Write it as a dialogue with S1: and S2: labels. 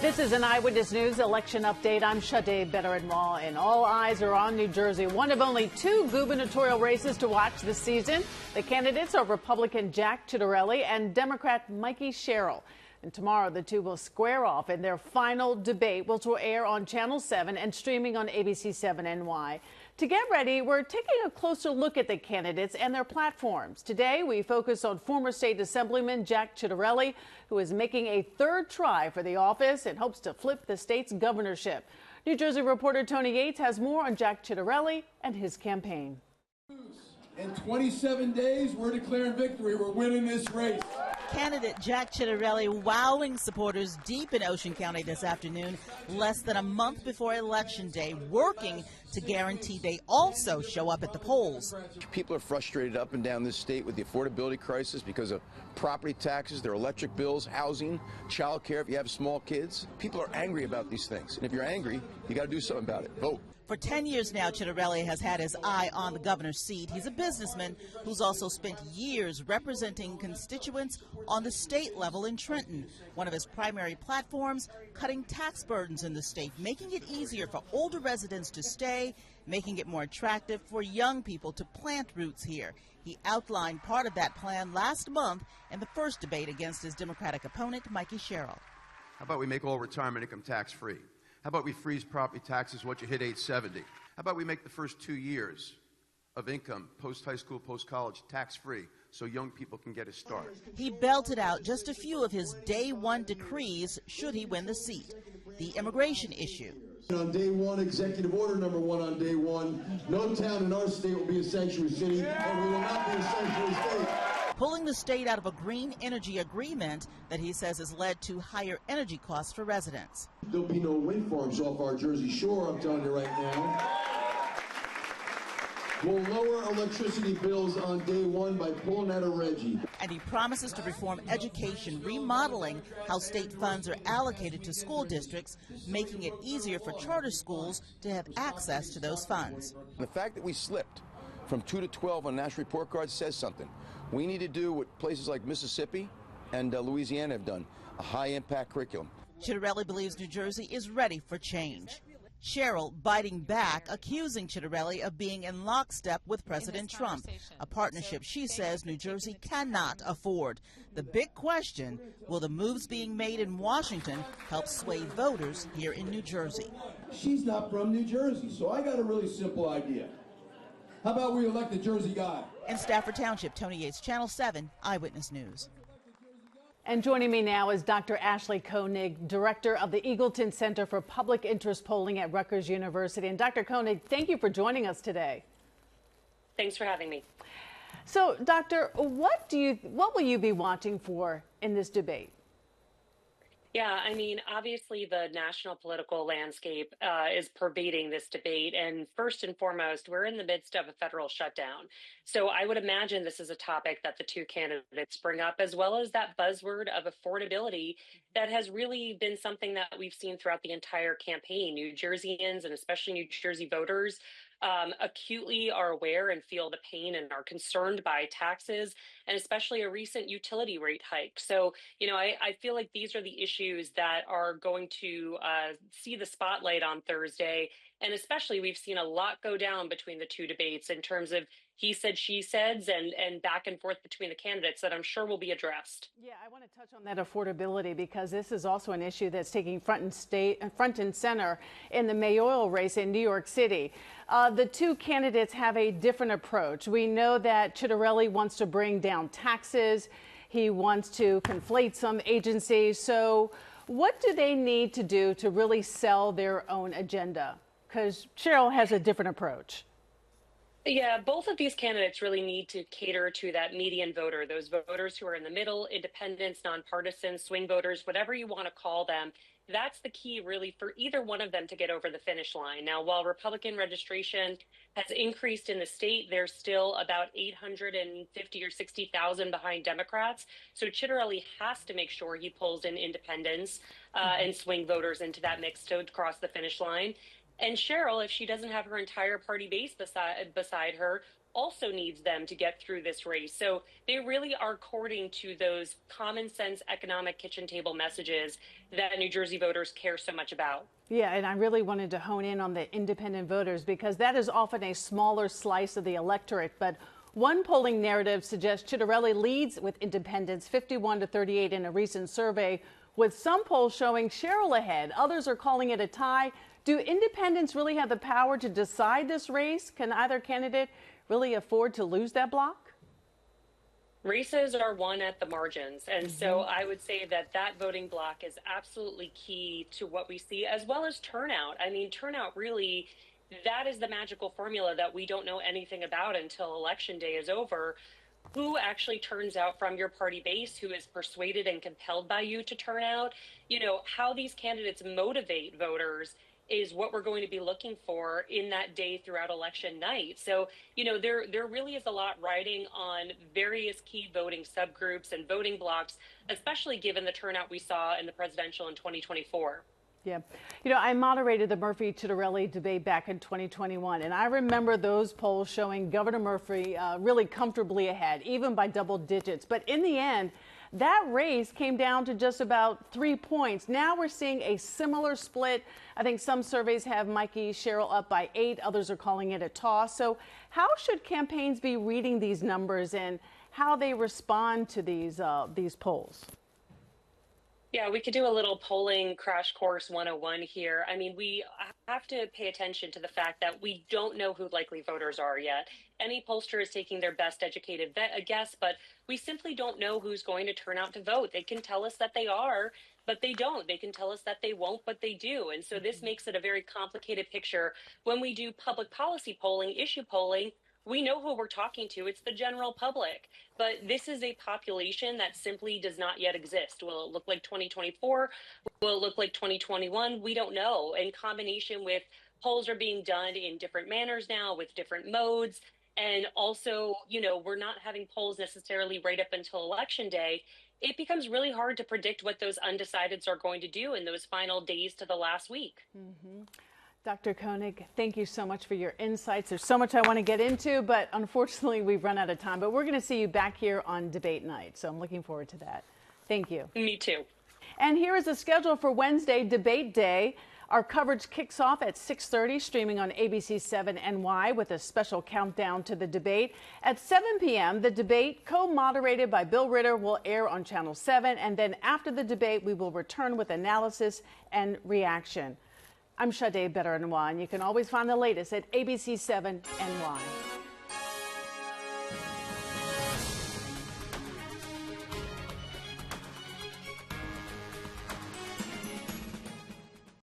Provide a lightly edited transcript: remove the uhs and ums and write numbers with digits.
S1: This is an Eyewitness News election update. I'm Sade Baderinwa, and all eyes are on New Jersey. One of only two gubernatorial races to watch this season. The candidates are Republican Jack Chidarelli and Democrat Mikey Sherrill. And tomorrow, the two will square off in their final debate, which will air on Channel 7 and streaming on ABC-7 NY. To get ready, we're taking a closer look at the candidates and their platforms. Today, we focus on former State Assemblyman Jack Chidarelli, who is making a third try for the office and hopes to flip the state's governorship. New Jersey reporter Tony Yates has more on Jack Chidarelli and his campaign.
S2: In 27 days, we're declaring victory. We're winning this race.
S3: Candidate Jack Chidarelli wowing supporters deep in Ocean County this afternoon, less than a month before Election Day, working to guarantee they also show up at the polls.
S4: People are frustrated up and down this state with the affordability crisis because of property taxes, their electric bills, housing, child care if you have small kids. People are angry about these things. And if you're angry, you got to do something about it. Vote.
S3: For 10 years now, Chidarelli has had his eye on the governor's seat. He's a businessman who's also spent years representing constituents on the state level in Trenton. One of his primary platforms, cutting tax burdens in the state, making it easier for older residents to stay, making it more attractive for young people to plant roots here. He outlined part of that plan last month in the first debate against his Democratic opponent, Mikey Sherrill.
S5: How about we make all retirement income tax free? How about we freeze property taxes once you hit age 70? How about we make the first 2 years of income, post-high school, post-college, tax-free so young people can get a start?
S3: He belted out just a few of his day one decrees should he win the seat. The immigration issue.
S2: On day one, executive order number 1 on day one, no town in our state will be a sanctuary city, and we will not be a sanctuary state.
S3: Pulling the state out of a green energy agreement that he says has led to higher energy costs for residents.
S2: There'll be no wind farms off our Jersey shore, I'm telling you right now. We'll lower electricity bills on day one by pulling out of Reggie.
S3: And he promises to reform education, remodeling how state funds are allocated to school districts, making it easier for charter schools to have access to those funds.
S4: The fact that we slipped from 2 to 12 on national report cards says something. We need to do what places like Mississippi and Louisiana have done, a high-impact curriculum.
S3: Chidarelli believes New Jersey is ready for change. Sherrill biting back, accusing Chidarelli of being in lockstep with President Trump, a partnership she says New Jersey cannot afford. The big question, will the moves being made in Washington help sway voters here in New Jersey?
S2: She's not from New Jersey, so I got a really simple idea. How about we elect a Jersey guy?
S3: In Stafford Township, Tony Yates, Channel 7, Eyewitness News.
S1: And joining me now is Dr. Ashley Koning, director of the Eagleton Center for Public Interest Polling at Rutgers University. And Dr. Koning, thank you for joining us today.
S6: Thanks for having me.
S1: So, Doctor, what will you be watching for in this debate?
S6: Yeah, I mean, obviously the national political landscape is pervading this debate. And first and foremost, we're in the midst of a federal shutdown. So I would imagine this is a topic that the two candidates bring up, as well as that buzzword of affordability that has really been something that we've seen throughout the entire campaign. New Jerseyans and especially New Jersey voters acutely are aware and feel the pain and are concerned by taxes and especially a recent utility rate hike. So, you know, I feel like these are the issues that are going to see the spotlight on Thursday. And especially we've seen a lot go down between the two debates in terms of he said, she said, and back and forth between the candidates that I'm sure will be addressed.
S1: Yeah, I want to touch on that affordability because this is also an issue that's taking front and center in the mayoral race in New York City. The two candidates have a different approach. We know that Chidarelli wants to bring down taxes. He wants to conflate some agencies. So what do they need to do to really sell their own agenda? Because Sherrill has a different approach.
S6: Yeah, both of these candidates really need to cater to that median voter, those voters who are in the middle, independents, nonpartisan, swing voters, whatever you want to call them. That's the key really for either one of them to get over the finish line. Now, while Republican registration has increased in the state, there's still about 850 or 60,000 behind Democrats. So Chidarelli has to make sure he pulls in independents and swing voters into that mix to cross the finish line. And Sherrill, if she doesn't have her entire party base beside her, also needs them to get through this race. So they really are courting to those common sense economic kitchen table messages that New Jersey voters care so much about.
S1: Yeah, and I really wanted to hone in on the independent voters because that is often a smaller slice of the electorate. But one polling narrative suggests Chidarelli leads with independents 51-38 in a recent survey, with some polls showing Cheryl ahead. Others are calling it a tie. Do independents really have the power to decide this race? Can either candidate really afford to lose that block?
S6: Races are won at the margins. And so I would say that that voting block is absolutely key to what we see, as well as turnout. I mean, turnout really, that is the magical formula that we don't know anything about until Election Day is over. Who actually turns out from your party base, who is persuaded and compelled by you to turn out, you know, how these candidates motivate voters is what we're going to be looking for in that day throughout election night. So, you know, there really is a lot riding on various key voting subgroups and voting blocks, especially given the turnout we saw in the presidential in 2024.
S1: Yeah. You know, I moderated the Murphy-Chidarelli debate back in 2021, and I remember those polls showing Governor Murphy really comfortably ahead, even by double digits. But in the end, that race came down to just about 3 points. Now we're seeing a similar split. I think some surveys have Mikey Cheryl up by 8. Others are calling it a toss. So how should campaigns be reading these numbers and how they respond to these polls?
S6: Yeah, we could do a little polling crash course 101 here. I mean, we have to pay attention to the fact that we don't know who likely voters are yet. Any pollster is taking their best educated guess, but we simply don't know who's going to turn out to vote. They can tell us that they are, but they don't. They can tell us that they won't, but they do. And so this makes it a very complicated picture. When we do public policy polling, issue polling, we know who we're talking to. It's the general public. But this is a population that simply does not yet exist. Will it look like 2024? Will it look like 2021? We don't know. In combination with polls are being done in different manners now with different modes. And also, you know, we're not having polls necessarily right up until Election Day. It becomes really hard to predict what those undecideds are going to do in those final days to the last week.
S1: Dr. Koning, thank you so much for your insights. There's so much I want to get into, but unfortunately we've run out of time. But we're going to see you back here on debate night, so I'm looking forward to that. Thank you.
S6: Me too.
S1: And here is the schedule for Wednesday, Debate Day. Our coverage kicks off at 6:30, streaming on ABC7 NY with a special countdown to the debate. At 7 p.m., the debate, co-moderated by Bill Ritter, will air on Channel 7. And then after the debate, we will return with analysis and reaction. I'm Sade Baderinwa, and you can always find the latest at ABC7 NY.